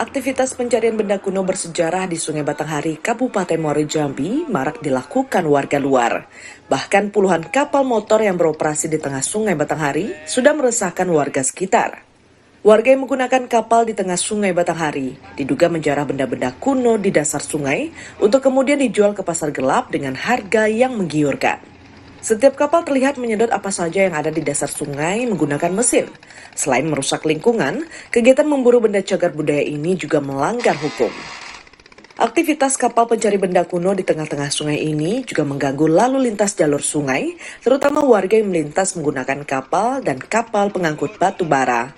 Aktivitas pencarian benda kuno bersejarah di Sungai Batanghari, Kabupaten Muaro Jambi, marak dilakukan warga luar. Bahkan puluhan kapal motor yang beroperasi di tengah Sungai Batanghari sudah meresahkan warga sekitar. Warga yang menggunakan kapal di tengah Sungai Batanghari diduga menjarah benda-benda kuno di dasar sungai untuk kemudian dijual ke pasar gelap dengan harga yang menggiurkan. Setiap kapal terlihat menyedot apa saja yang ada di dasar sungai menggunakan mesin. Selain merusak lingkungan, kegiatan memburu benda cagar budaya ini juga melanggar hukum. Aktivitas kapal pencari benda kuno di tengah-tengah sungai ini juga mengganggu lalu lintas jalur sungai, terutama warga yang melintas menggunakan kapal dan kapal pengangkut batu bara.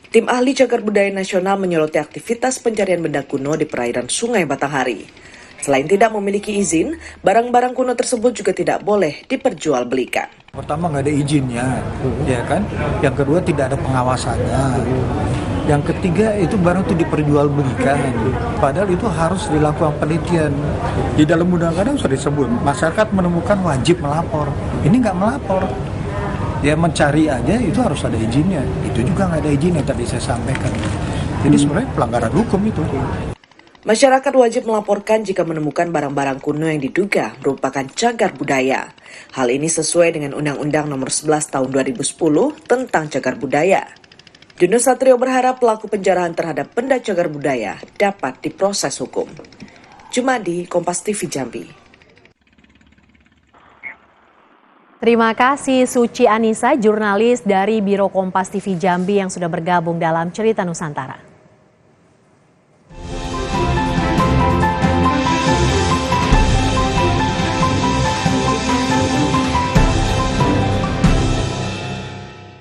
Tim ahli cagar budaya nasional menyoroti aktivitas pencarian benda kuno di perairan Sungai Batanghari. Selain tidak memiliki izin, barang-barang kuno tersebut juga tidak boleh diperjualbelikan. Pertama nggak ada izinnya, ya kan? Yang kedua tidak ada pengawasannya. Yang ketiga itu barang itu diperjualbelikan. Padahal itu harus dilakukan penelitian. Di dalam undang-undang sudah disebut masyarakat menemukan wajib melapor. Ini nggak melapor. Ya mencari aja itu harus ada izinnya. Itu juga nggak ada izinnya tadi saya sampaikan. Jadi sebenarnya pelanggaran hukum itu. Masyarakat wajib melaporkan jika menemukan barang-barang kuno yang diduga merupakan cagar budaya. Hal ini sesuai dengan Undang-Undang Nomor 11 Tahun 2010 tentang cagar budaya. Juno Satrio berharap pelaku penjarahan terhadap benda cagar budaya dapat diproses hukum. Jumadi, Kompas TV Jambi. Terima kasih Suci Anissa, jurnalis dari Biro Kompas TV Jambi yang sudah bergabung dalam Cerita Nusantara.